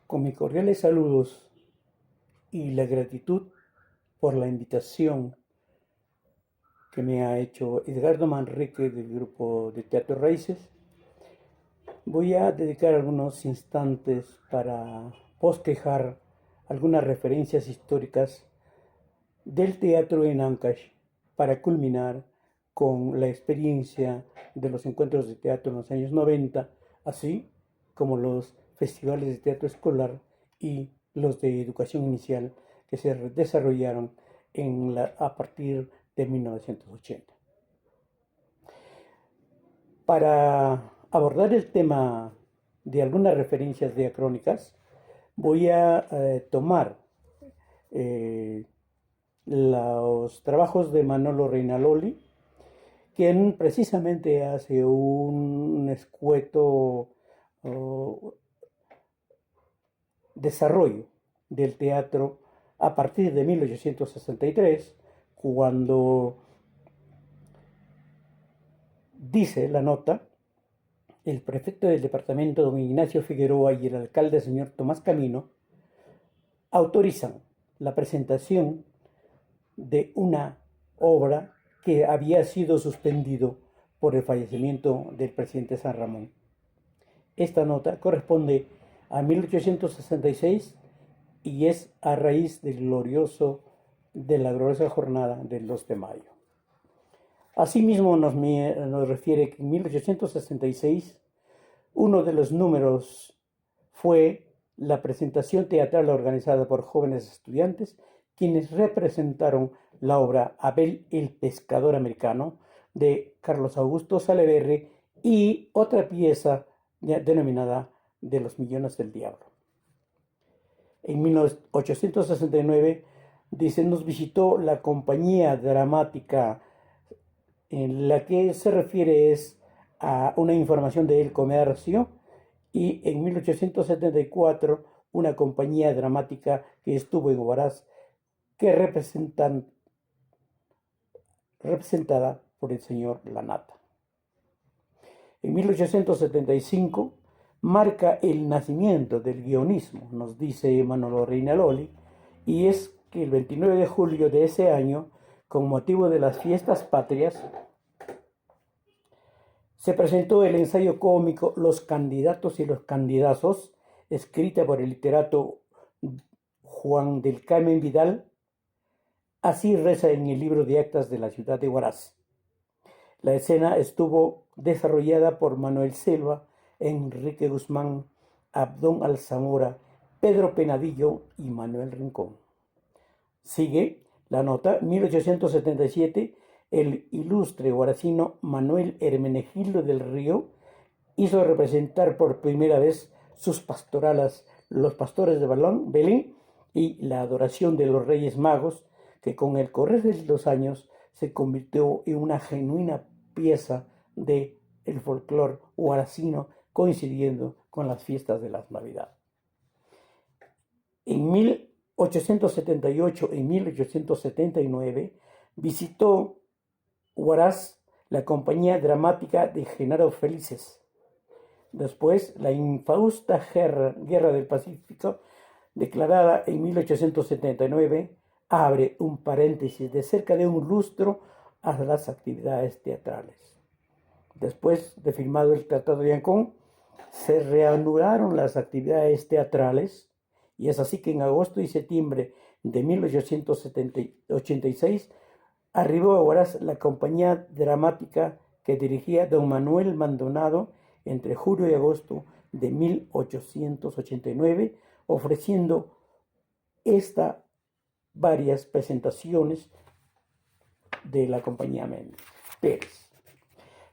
Con mis cordiales saludos y la gratitud por la invitación que me ha hecho Edgardo Manrique del grupo de Teatro Raíces, voy a dedicar algunos instantes para bosquejar algunas referencias históricas del teatro en Ancash para culminar con la experiencia de los encuentros de teatro en los años 90, así como los festivales de teatro escolar y los de educación inicial que se desarrollaron a partir de 1980. Para abordar el tema de algunas referencias diacrónicas, voy a tomar eh, los trabajos de Manolo Reinaloli, quien precisamente hace un escueto desarrollo del teatro a partir de 1863, cuando dice la nota, el prefecto del departamento, don Ignacio Figueroa, y el alcalde, señor Tomás Camino, autorizan la presentación de una obra que había sido suspendido por el fallecimiento del presidente San Ramón. Esta nota corresponde a 1866 y es a raíz de la gloriosa jornada del 2 de mayo. Asimismo nos refiere que en 1866 uno de los números fue la presentación teatral organizada por jóvenes estudiantes, quienes representaron la obra Abel el pescador americano de Carlos Augusto Salaverry y otra pieza denominada De los millones del diablo. En 1869, dice, nos visitó la compañía dramática, en la que se refiere es a una información de El Comercio, y en 1874 una compañía dramática que estuvo en Huaraz, que representada por el señor Lanata. En 1875 marca el nacimiento del guionismo, nos dice Manolo Reinaloli, y es que el 29 de julio de ese año, con motivo de las fiestas patrias, se presentó el ensayo cómico Los candidatos y los candidazos, escrita por el literato Juan del Carmen Vidal. Así reza en el libro de actas de la ciudad de Huaraz. La escena estuvo desarrollada por Manuel Selva, Enrique Guzmán, Abdón Alzamora, Pedro Penadillo y Manuel Rincón. Sigue la nota, 1877, el ilustre huaracino Manuel Hermenegildo del Río hizo representar por primera vez sus pastorales Los Pastores de Belén y La Adoración de los Reyes Magos, que con el correr de los años se convirtió en una genuina pieza del folclore huaracino, coincidiendo con las fiestas de la Navidad. En 1878 y 1879 visitó Huaraz la compañía dramática de Genaro Felices. Después, la infausta Guerra del Pacífico, declarada en 1879, abre un paréntesis de cerca de un lustro a las actividades teatrales. Después de firmado el Tratado de Ancón, se reanudaron las actividades teatrales, y es así que en agosto y septiembre de 1886 arribó a Huaraz la compañía dramática que dirigía don Manuel Maldonado entre julio y agosto de 1889, ofreciendo varias presentaciones de la compañía Méndez Pérez.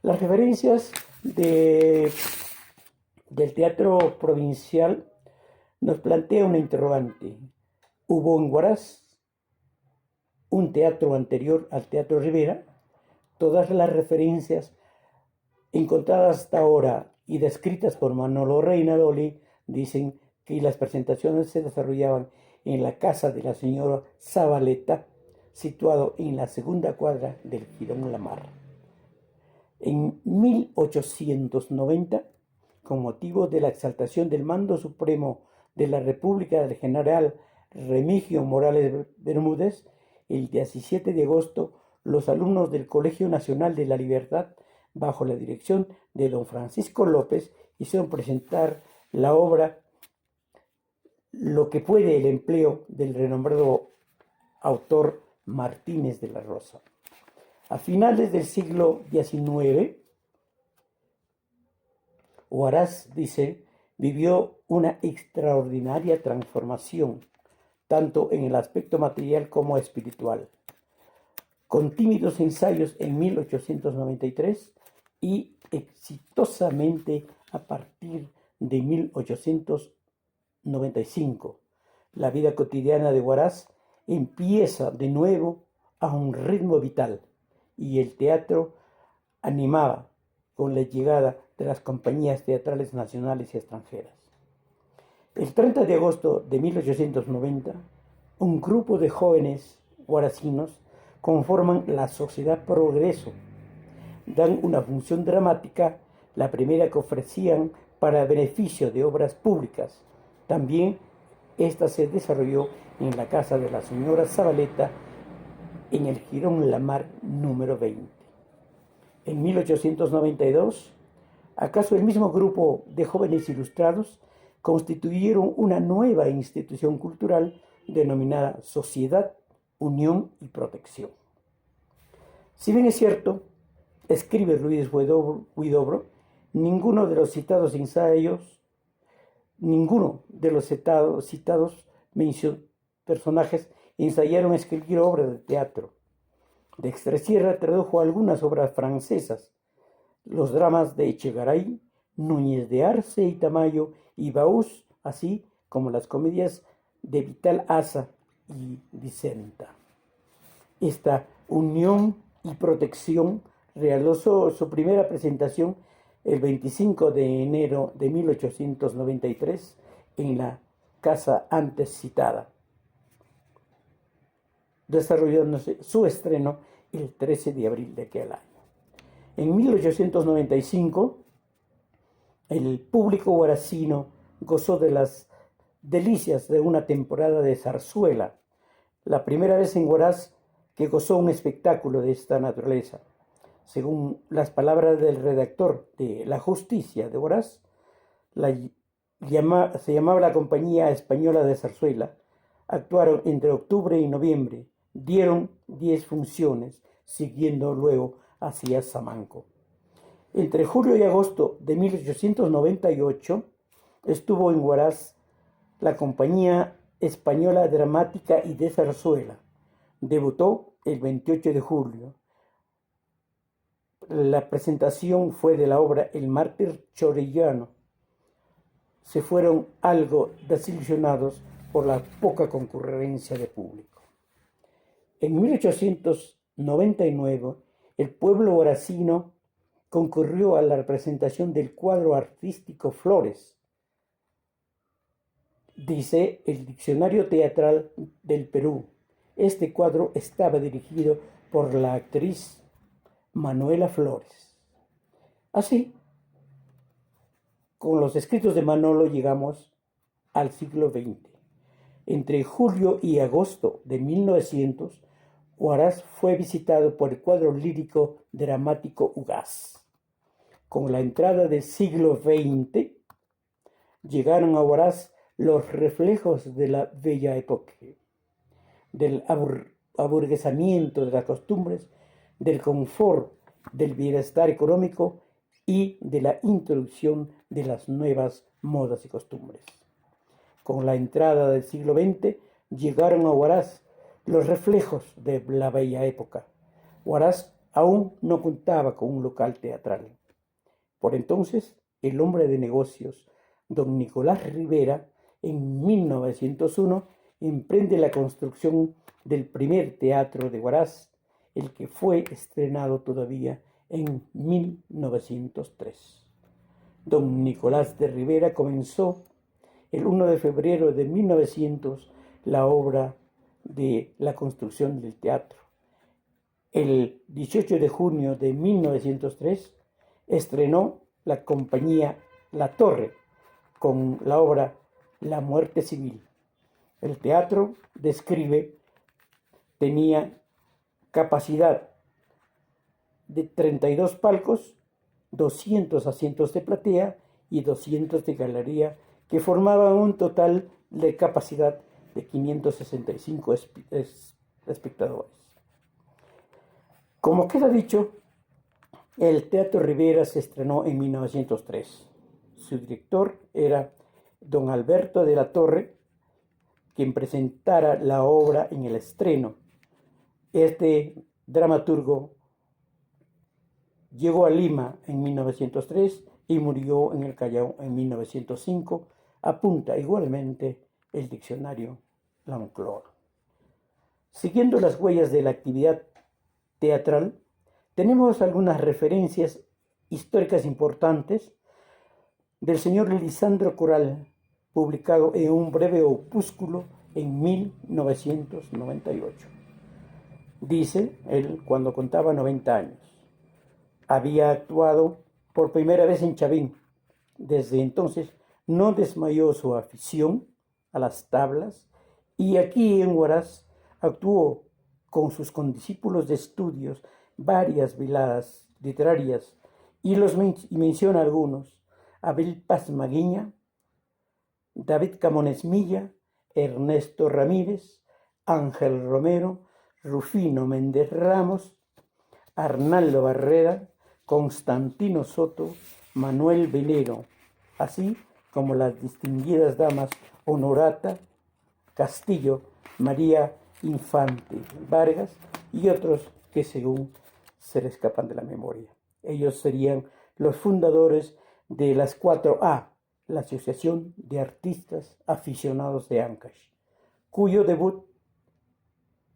Las referencias del teatro provincial nos plantea una interrogante. ¿Hubo en Huaraz un teatro anterior al Teatro Rivera? Todas las referencias encontradas hasta ahora y descritas por Manolo Reinaloli dicen que las presentaciones se desarrollaban en la casa de la señora Zabaleta, situado en la segunda cuadra del Jirón Lamar. En 1890, con motivo de la exaltación del mando supremo de la República del general Remigio Morales Bermúdez, el 17 de agosto, los alumnos del Colegio Nacional de la Libertad, bajo la dirección de don Francisco López, hicieron presentar la obra Lo que puede el empleo del renombrado autor Martínez de la Rosa. A finales del siglo XIX, Huaraz, dice, vivió una extraordinaria transformación, tanto en el aspecto material como espiritual, con tímidos ensayos en 1893 y exitosamente a partir de 1895. La vida cotidiana de Huaraz empieza de nuevo a un ritmo vital y el teatro animaba con la llegada de las compañías teatrales nacionales y extranjeras. El 30 de agosto de 1890, un grupo de jóvenes huaracinos conforman la Sociedad Progreso. Dan una función dramática, la primera que ofrecían para beneficio de obras públicas. También esta se desarrolló en la casa de la señora Zabaleta, en el Jirón Lamar número 20. En 1892, ¿acaso el mismo grupo de jóvenes ilustrados constituyeron una nueva institución cultural denominada Sociedad, Unión y Protección? Si bien es cierto, escribe Luis Huidobro, ninguno de los citados personajes ensayaron escribir obras de teatro. De Extresierra tradujo algunas obras francesas, los dramas de Echegaray, Núñez de Arce y Tamayo y Baús, así como las comedias de Vital Asa y Vicenta. Esta unión y protección realizó su primera presentación el 25 de enero de 1893 en la casa antes citada, desarrollándose su estreno el 13 de abril de aquel año. En 1895, el público huaracino gozó de las delicias de una temporada de zarzuela, la primera vez en Huaraz que gozó un espectáculo de esta naturaleza. Según las palabras del redactor de La Justicia de Huaraz, se llamaba la Compañía Española de Zarzuela. Actuaron entre octubre y noviembre, dieron 10 funciones, siguiendo luego hacia Samanco. Entre julio y agosto de 1898 estuvo en Huaraz la Compañía Española Dramática y de Zarzuela. Debutó el 28 de julio. La presentación fue de la obra El mártir chorillano. Se fueron algo desilusionados por la poca concurrencia de público. En 1899, el pueblo huaracino concurrió a la representación del cuadro artístico Flores. Dice el Diccionario Teatral del Perú. Este cuadro estaba dirigido por la actriz Manuela Flores. Así, con los escritos de Manolo llegamos al siglo XX. Entre julio y agosto de 1900, Huaraz fue visitado por el cuadro lírico dramático Ugaz. Con la entrada del siglo XX, llegaron a Huaraz los reflejos de la bella época, del aburguesamiento de las costumbres, del confort, del bienestar económico y de la introducción de las nuevas modas y costumbres. Con la entrada del siglo XX llegaron a Huaraz los reflejos de la bella época. Huaraz aún no contaba con un local teatral. Por entonces, el hombre de negocios, don Nicolás Rivera, en 1901, emprende la construcción del primer teatro de Huaraz, el que fue estrenado todavía en 1903. Don Nicolás de Rivera comenzó el 1 de febrero de 1900 la obra de la construcción del teatro. El 18 de junio de 1903 estrenó la compañía La Torre con la obra la muerte civil. El teatro, describe, tenía capacidad de 32 palcos, 200 asientos de platea y 200 de galería, que formaban un total de capacidad de 565 espectadores. Como queda dicho, el Teatro Rivera se estrenó en 1903. Su director era don Alberto de la Torre, quien presentara la obra en el estreno. Este dramaturgo llegó a Lima en 1903 y murió en el Callao en 1905, apunta igualmente el diccionario La Moncloa. Siguiendo las huellas de la actividad teatral, tenemos algunas referencias históricas importantes del señor Lisandro Corral, publicado en un breve opúsculo en 1998. Dice él, cuando contaba 90 años, había actuado por primera vez en Chavín. Desde entonces no desmayó su afición a las tablas y aquí en Huaraz actuó con sus condiscípulos de estudios varias veladas literarias y menciona algunos: Abel Paz Maguiña, David Camones Milla, Ernesto Ramírez, Ángel Romero, Rufino Méndez Ramos, Arnaldo Barrera, Constantino Soto, Manuel Velero, así como las distinguidas damas Honorata Castillo, María Infante Vargas y otros que según se le escapan de la memoria. Ellos serían los fundadores de las 4A, la Asociación de Artistas Aficionados de Ancash, cuyo debut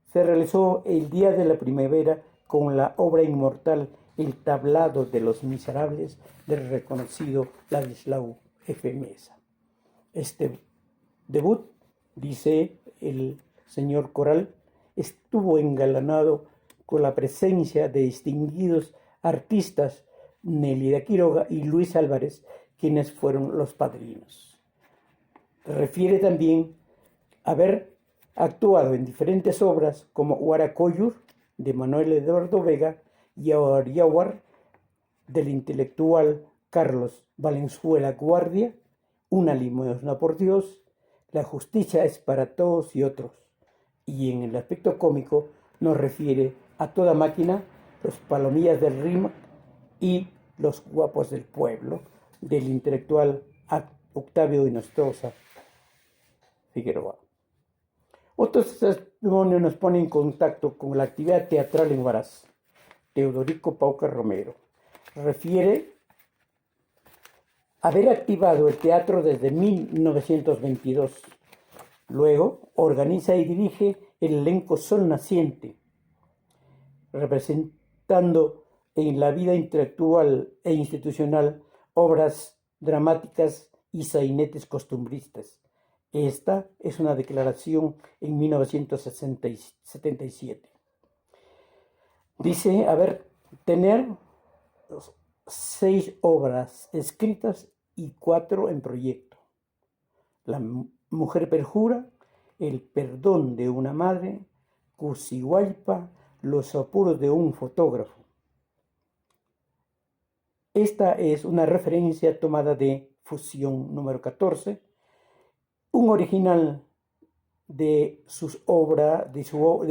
se realizó el día de la primavera con la obra inmortal El tablado de los miserables del reconocido Ladislao F. Mesa. Este debut, dice el señor Corral, estuvo engalanado con la presencia de distinguidos artistas Nélida Quiroga y Luis Álvarez, quienes fueron los padrinos. Refiere también haber actuado en diferentes obras como Huaracoyur, de Manuel Eduardo Vega, y Aoriawar, del intelectual Carlos Valenzuela Guardia, Una limosna por Dios, La justicia es para todos y otros. Y en el aspecto cómico nos refiere a Toda máquina, Los palomillas del Rímac y Los guapos del pueblo, del intelectual Octavio Inostroza Figueroa. Otros testimonios nos ponen en contacto con la actividad teatral en Huaraz. Teodorico Pauca Romero refiere haber activado el teatro desde 1922. Luego organiza y dirige el elenco Sol Naciente, representando en la vida intelectual e institucional obras dramáticas y sainetes costumbristas. Esta es una declaración en 1977. Dice tener 6 obras escritas y 4 en proyecto. La mujer perjura, El perdón de una madre, Cusihualpa, Los apuros de un fotógrafo. Esta es una referencia tomada de Fusión número 14, un original de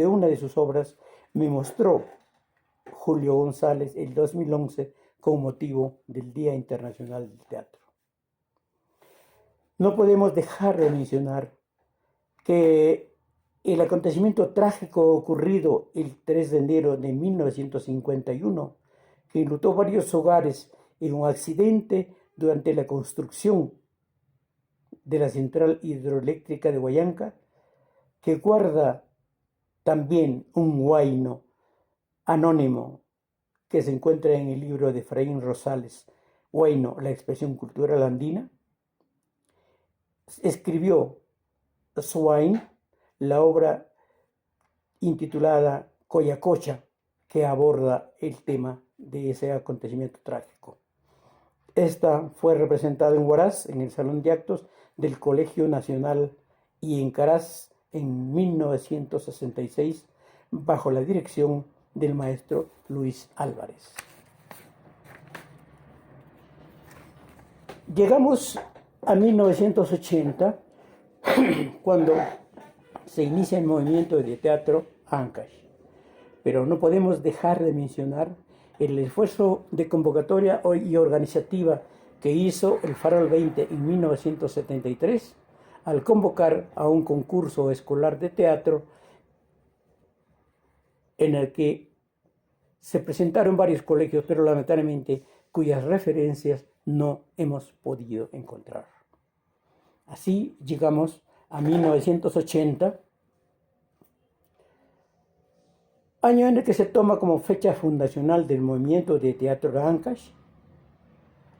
una de sus obras me mostró Julio González el 2011 con motivo del Día Internacional del Teatro. No podemos dejar de mencionar que el acontecimiento trágico ocurrido el 3 de enero de 1951, que enlutó varios hogares en un accidente durante la construcción de la central hidroeléctrica de Huallanca, que guarda también un huayno anónimo que se encuentra en el libro de Efraín Rosales, Huayno, la expresión cultural andina. Escribió Swain la obra intitulada Coyacocha, que aborda el tema de ese acontecimiento trágico. Esta fue representada en Huaraz, en el Salón de Actos del Colegio Nacional, y en Caraz en 1966, bajo la dirección del maestro Luis Álvarez. Llegamos a 1980, cuando se inicia el movimiento de teatro Ancash, pero no podemos dejar de mencionar el esfuerzo de convocatoria y organizativa que hizo el Farol 20 en 1973 al convocar a un concurso escolar de teatro en el que se presentaron varios colegios, pero lamentablemente cuyas referencias no hemos podido encontrar. Así llegamos a 1980, año en el que se toma como fecha fundacional del movimiento de teatro de Ancash,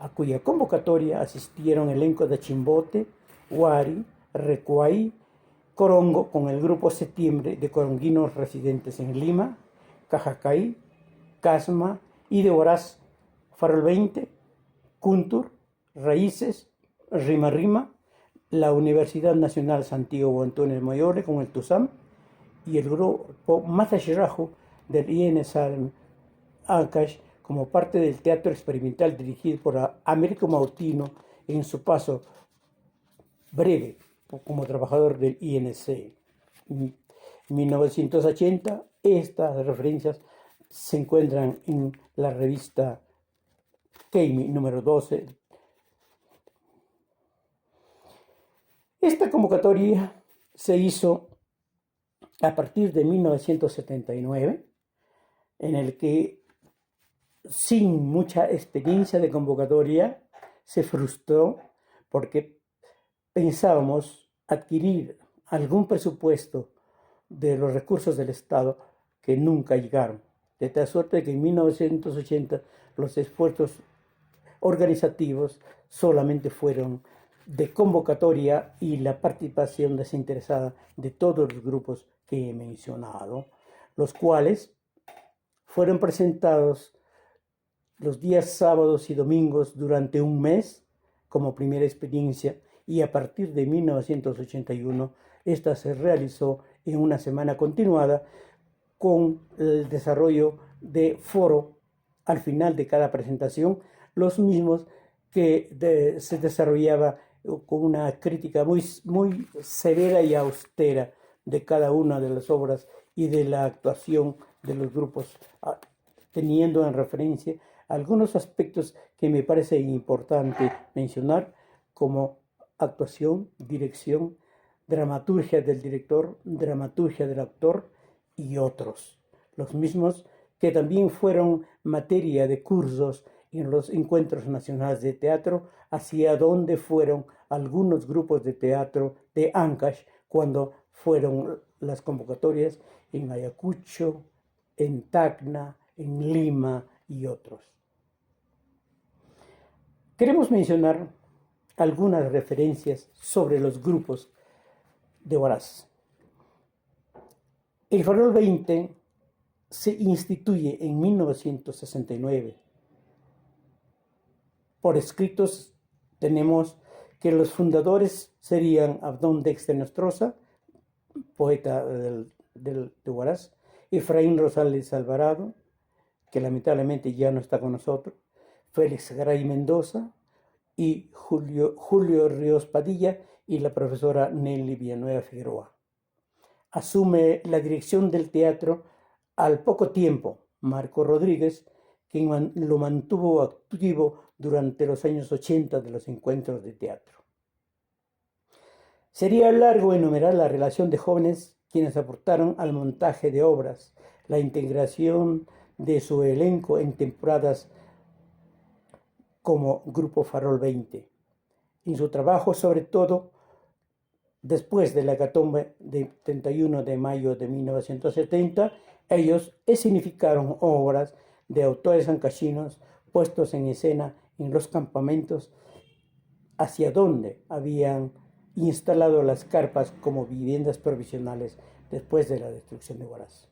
a cuya convocatoria asistieron elencos de Chimbote, Huari, Recuay, Corongo, con el grupo Septiembre de coronguinos residentes en Lima, Cajacay, Casma y de Huaraz, Farol 20, Cuntur, Raíces, Rima Rima, la Universidad Nacional Santiago Antônio Mayore con el TUSAM y el grupo Matashirajo del INSAM Ancash como parte del teatro experimental dirigido por Américo Mautino en su paso breve como trabajador del INC. En 1980, estas referencias se encuentran en la revista Keimi número 12. Esta convocatoria se hizo a partir de 1979, en el que, sin mucha experiencia de convocatoria, se frustró porque pensábamos adquirir algún presupuesto de los recursos del Estado que nunca llegaron. De tal suerte que en 1980 los esfuerzos organizativos solamente fueron de convocatoria y la participación desinteresada de todos los grupos que he mencionado, los cuales fueron presentados los días sábados y domingos durante un mes como primera experiencia, y a partir de 1981 esta se realizó en una semana continuada con el desarrollo de foro al final de cada presentación, los mismos que se desarrollaba con una crítica muy severa y austera de cada una de las obras y de la actuación de los grupos, teniendo en referencia algunos aspectos que me parece importante mencionar, como actuación, dirección, dramaturgia del director, dramaturgia del actor y otros. Los mismos que también fueron materia de cursos en los encuentros nacionales de teatro, hacia donde fueron algunos grupos de teatro de Ancash cuando fueron las convocatorias en Ayacucho, en Tacna, en Lima y otros. Queremos mencionar algunas referencias sobre los grupos de Huaraz. El Farol 20 se instituye en 1969. Por escritos tenemos que los fundadores serían Abdón Dexter Nostroza, poeta de Huaraz, Efraín Rosales Alvarado, que lamentablemente ya no está con nosotros, Félix Garay Mendoza y Julio Ríos Padilla y la profesora Nelly Villanueva Figueroa. Asume la dirección del teatro al poco tiempo Marco Rodríguez, quien lo mantuvo activo durante los años 80 de los encuentros de teatro. Sería largo enumerar la relación de jóvenes quienes aportaron al montaje de obras, la integración de su elenco en temporadas como Grupo Farol 20. En su trabajo, sobre todo, después de la hecatombe del 31 de mayo de 1970, ellos escenificaron obras de autores ancachinos puestos en escena en los campamentos hacia donde habían instalado las carpas como viviendas provisionales después de la destrucción de Huaraz.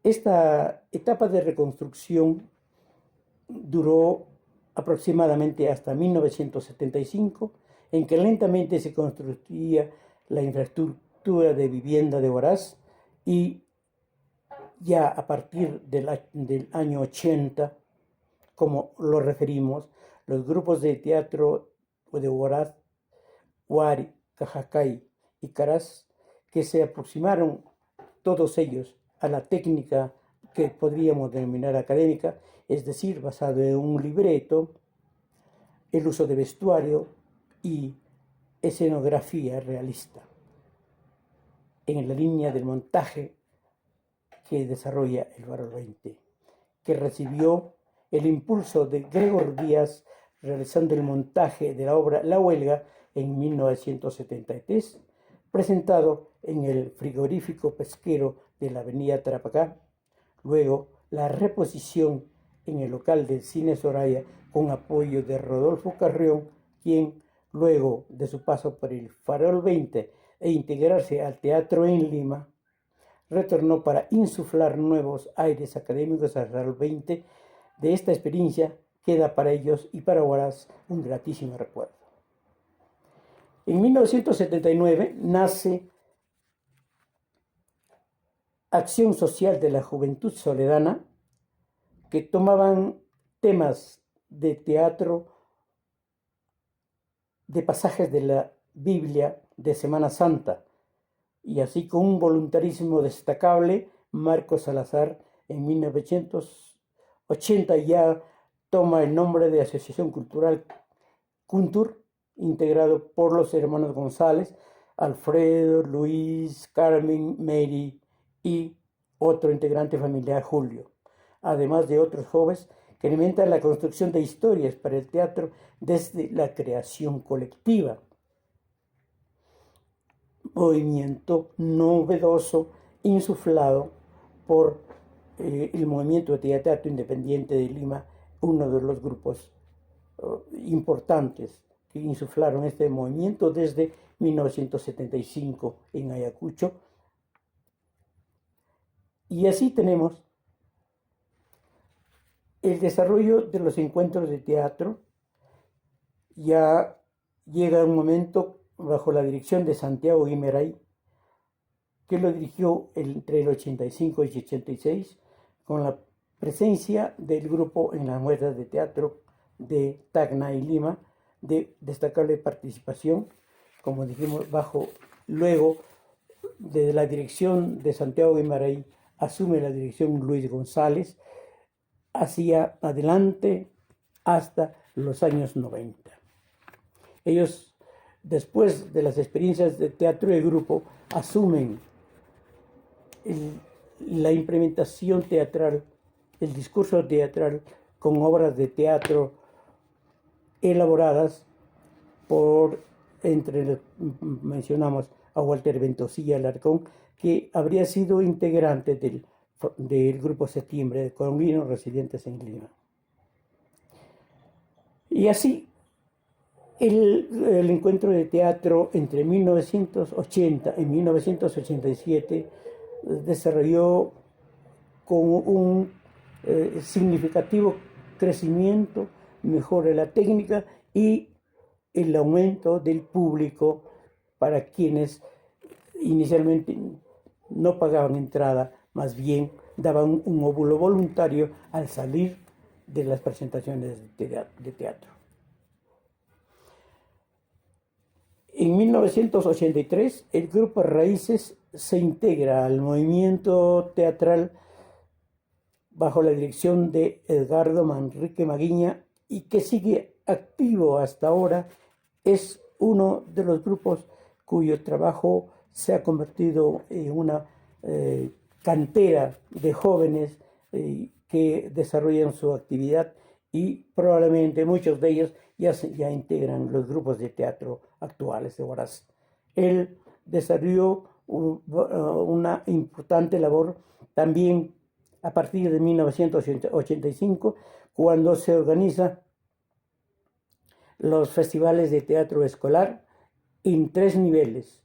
Esta etapa de reconstrucción duró aproximadamente hasta 1975, en que lentamente se construía la infraestructura de vivienda de Huaraz, y ya a partir del año 80, como lo referimos, los grupos de teatro de Huaraz, Huari, Cajacay y Caraz, que se aproximaron todos ellos a la técnica que podríamos denominar académica, es decir, basado en un libreto, el uso de vestuario y escenografía realista, en la línea del montaje que desarrolla el Farol 20, que recibió el impulso de Gregor Díaz realizando el montaje de la obra La Huelga en 1973, presentado en el frigorífico pesquero de la avenida Tarapacá. Luego, la reposición en el local del Cine Soraya con apoyo de Rodolfo Carrión, quien, luego de su paso por el Farol 20 e integrarse al teatro en Lima, retornó para insuflar nuevos aires académicos al Farol 20. De esta experiencia queda para ellos y para Huaraz un gratísimo recuerdo. En 1979 nace Acción Social de la Juventud Soledana, que tomaban temas de teatro, de pasajes de la Biblia de Semana Santa, y así con un voluntarismo destacable, Marcos Salazar en 1980 ya toma el nombre de Asociación Cultural Kuntur, integrado por los hermanos González, Alfredo, Luis, Carmen, Mary y otro integrante familiar, Julio, además de otros jóvenes que alimentan la construcción de historias para el teatro desde la creación colectiva. Movimiento novedoso insuflado por el movimiento de teatro independiente de Lima, uno de los grupos importantes que insuflaron este movimiento desde 1975 en Ayacucho. Y así tenemos el desarrollo de los encuentros de teatro. Ya llega un momento bajo la dirección de Santiago Guimeray, que lo dirigió entre el 85 y 86, con la presencia del grupo en las muestras de teatro de Tacna y Lima, de destacable participación, como dijimos, luego de la dirección de Santiago Guimeray asume la dirección Luis González, hacia adelante hasta los años 90. Ellos, después de las experiencias de teatro de grupo, asumen la implementación teatral, el discurso teatral con obras de teatro elaboradas mencionamos a Walter Ventosilla Alarcón, que habría sido integrante del Grupo Septiembre de colombianos residentes en Lima. Y así, el encuentro de teatro entre 1980 y 1987 desarrolló con un significativo crecimiento, mejora la técnica y el aumento del público para quienes inicialmente no pagaban entrada, más bien daban un óvulo voluntario al salir de las presentaciones de teatro. En 1983, el Grupo Raíces se integra al movimiento teatral bajo la dirección de Edgardo Manrique Maguiña, y que sigue activo hasta ahora. Es uno de los grupos cuyo trabajo se ha convertido en una cantera de jóvenes que desarrollan su actividad, y probablemente muchos de ellos ya integran los grupos de teatro actuales de Huaraz. Él desarrolló una importante labor también a partir de 1985, cuando se organizan los festivales de teatro escolar en 3 niveles: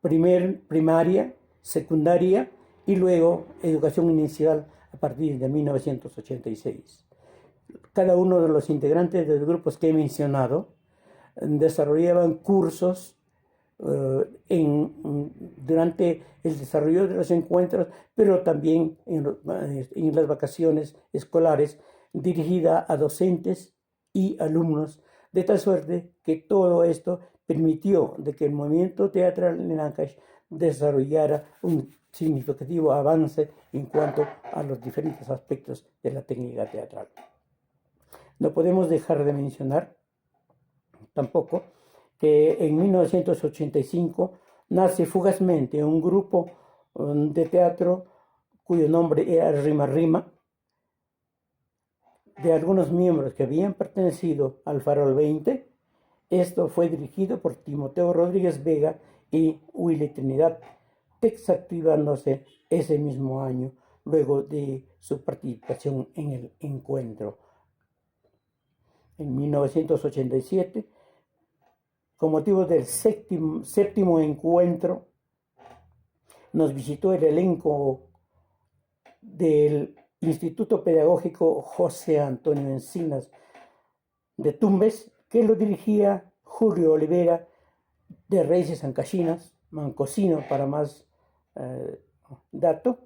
primaria, secundaria y luego educación inicial a partir de 1986. Cada uno de los integrantes de los grupos que he mencionado desarrollaban cursos durante el desarrollo de los encuentros, pero también en las vacaciones escolares, dirigida a docentes y alumnos, de tal suerte que todo esto permitió de que el movimiento teatral en Ancash desarrollara un significativo avance en cuanto a los diferentes aspectos de la técnica teatral. No podemos dejar de mencionar tampoco que en 1985 nace fugazmente un grupo de teatro cuyo nombre era Rima Rima, de algunos miembros que habían pertenecido al Farol 20. Esto fue dirigido por Timoteo Rodríguez Vega y Willy Trinidad, desactivándose ese mismo año luego de su participación en el encuentro. En 1987, con motivo del séptimo encuentro, nos visitó el elenco del Instituto Pedagógico José Antonio Encinas de Tumbes, que lo dirigía Julio Olivera, de raíces ancachinas, mancocino para más dato,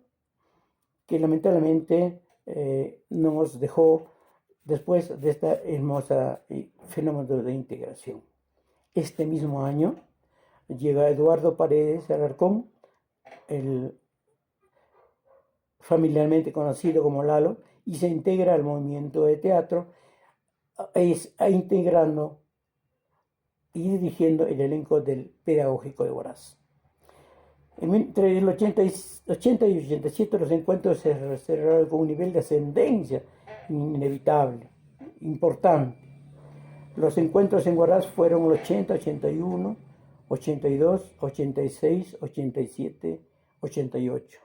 que lamentablemente nos dejó después de esta hermosa fenómeno de integración. Este mismo año llega Eduardo Paredes Alarcón, el familiarmente conocido como Lalo, y se integra al movimiento de teatro, integrando y dirigiendo el elenco del Pedagógico de Huaraz. Entre el 80 y 87 los encuentros se cerraron con un nivel de ascendencia inevitable, importante. Los encuentros en Huaraz fueron 80, 81, 82, 86, 87, 88.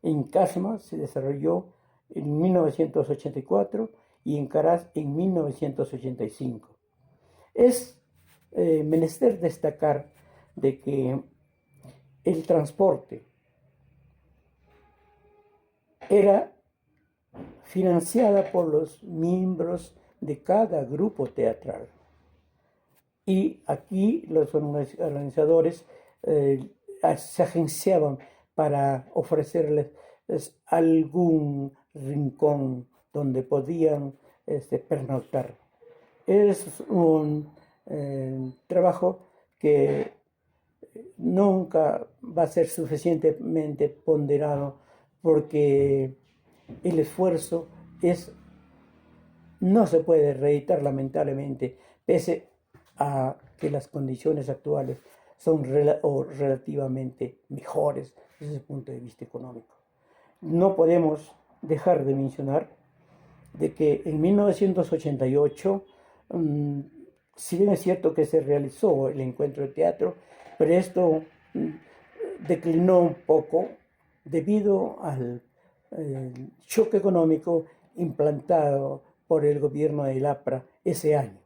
En Casma se desarrolló en 1984 y en Caraz en 1985. Es menester destacar de que el transporte era financiada por los miembros de cada grupo teatral. Y aquí los organizadores se agenciaban para ofrecerles algún rincón donde podían pernoctar. Es un trabajo que nunca va a ser suficientemente ponderado porque el esfuerzo no se puede reeditar lamentablemente, pese a que las condiciones actuales son relativamente mejores desde el punto de vista económico. No podemos dejar de mencionar de que en 1988, si bien es cierto que se realizó el encuentro de teatro, pero esto declinó un poco debido al choque económico implantado por el gobierno del APRA ese año.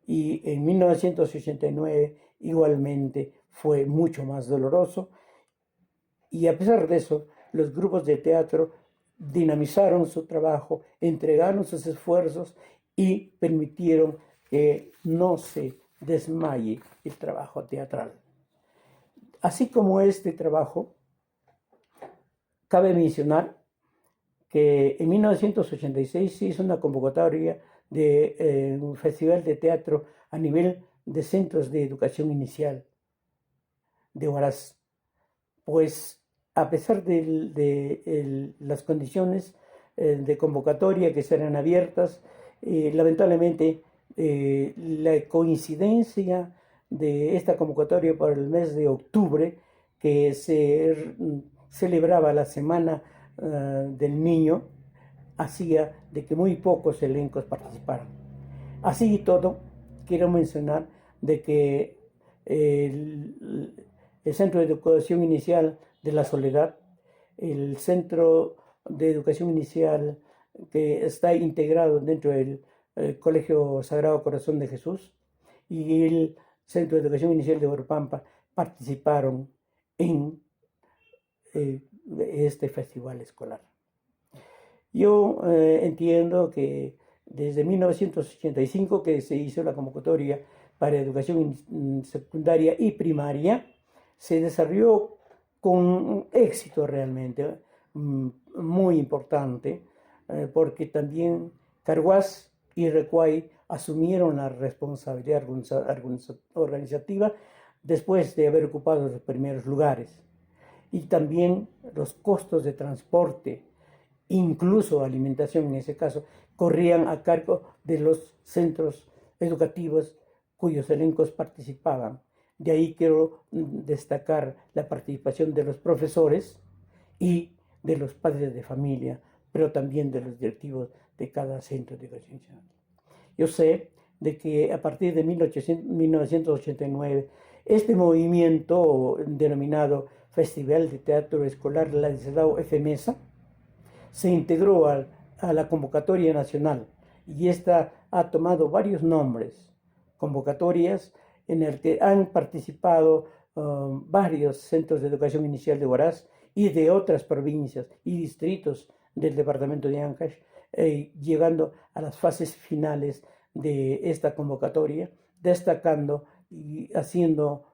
Y en 1989 igualmente fue mucho más doloroso, y a pesar de eso, los grupos de teatro dinamizaron su trabajo, entregaron sus esfuerzos y permitieron que no se desmaye el trabajo teatral. Así como este trabajo, cabe mencionar que en 1986 se hizo una convocatoria de un festival de teatro a nivel de centros de educación inicial de Huaraz. Pues a pesar de las condiciones de convocatoria que serán abiertas, lamentablemente la coincidencia de esta convocatoria para el mes de octubre, que se celebraba la Semana del Niño, hacía de que muy pocos elencos participaran. Así y todo, quiero mencionar de que el Centro de Educación Inicial de la Soledad, el Centro de Educación Inicial que está integrado dentro del Colegio Sagrado Corazón de Jesús, y el Centro de Educación Inicial de Orpampa participaron en este festival escolar. Yo entiendo que desde 1985 que se hizo la convocatoria para educación secundaria y primaria, se desarrolló con éxito realmente, muy importante, porque también Carhuaz y Recuay asumieron la responsabilidad organizativa después de haber ocupado los primeros lugares. Y también los costos de transporte, incluso alimentación en ese caso, corrían a cargo de los centros educativos cuyos elencos participaban. De ahí quiero destacar la participación de los profesores y de los padres de familia, pero también de los directivos de cada centro de educación. Yo sé de que a partir de 1989, este movimiento denominado Festival de Teatro Escolar Ladislao FMESA se integró a la convocatoria nacional y esta ha tomado varios nombres, convocatorias en el que han participado varios centros de educación inicial de Huaraz y de otras provincias y distritos del departamento de Ancash, llegando a las fases finales de esta convocatoria, destacando y haciendo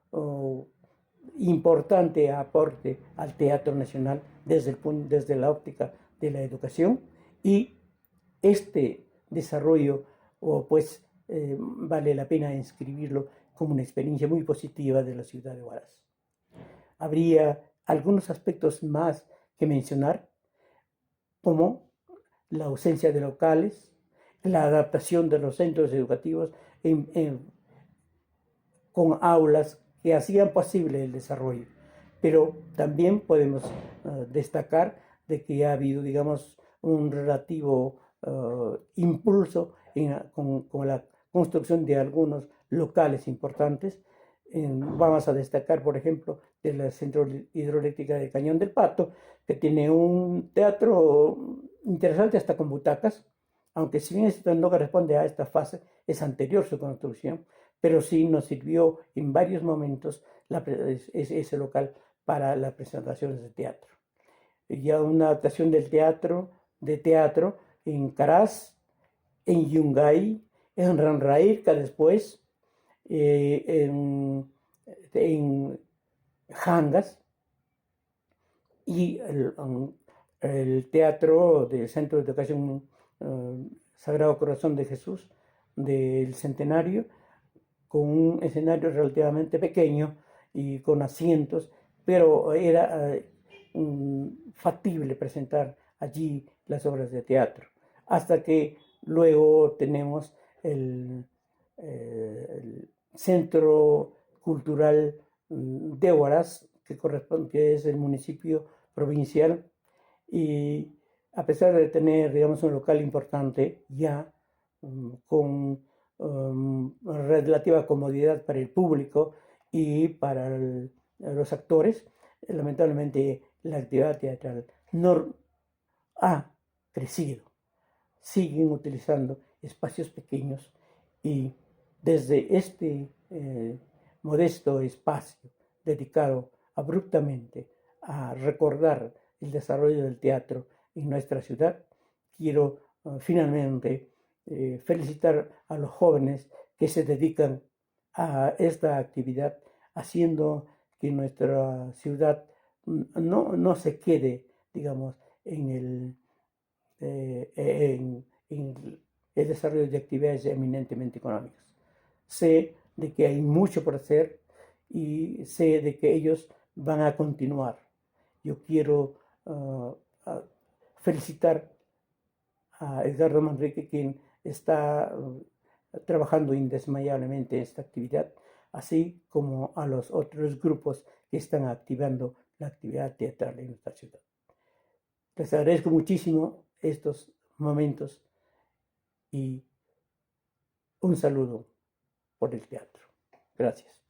importante aporte al Teatro Nacional desde la óptica de la educación, y este desarrollo pues vale la pena inscribirlo como una experiencia muy positiva de la ciudad de Huaraz. Habría algunos aspectos más que mencionar, como la ausencia de locales, la adaptación de los centros educativos con aulas que hacían posible el desarrollo. Pero también podemos destacar de que ha habido, digamos, un relativo impulso con la construcción de algunos locales importantes. Vamos a destacar, por ejemplo, de la Central Hidroeléctrica de Cañón del Pato, que tiene un teatro interesante hasta con butacas, aunque si bien esto no corresponde a esta fase, es anterior su construcción, pero sí nos sirvió en varios momentos ese local para las presentaciones de teatro. Ya una adaptación de teatro en Caraz, en Yungay, en Ranrairca después, en Jangas, y el teatro del Centro de Educación Sagrado Corazón de Jesús del Centenario, con un escenario relativamente pequeño y con asientos, pero era factible presentar allí las obras de teatro. Hasta que luego tenemos el Centro Cultural de Huaraz, que es el municipio provincial, y a pesar de tener, digamos, un local importante ya con relativa comodidad para el público y para los actores, lamentablemente la actividad teatral no ha crecido. Siguen utilizando espacios pequeños, y desde este modesto espacio dedicado abruptamente a recordar el desarrollo del teatro en nuestra ciudad, quiero finalmente felicitar a los jóvenes que se dedican a esta actividad, haciendo que nuestra ciudad no se quede, digamos, en el desarrollo de actividades eminentemente económicas. Sé de que hay mucho por hacer y sé de que ellos van a continuar. Yo quiero felicitar a Edgardo Manrique, quien está trabajando indesmayablemente en esta actividad, así como a los otros grupos que están activando la actividad teatral en nuestra ciudad. Les agradezco muchísimo estos momentos y un saludo por el teatro. Gracias.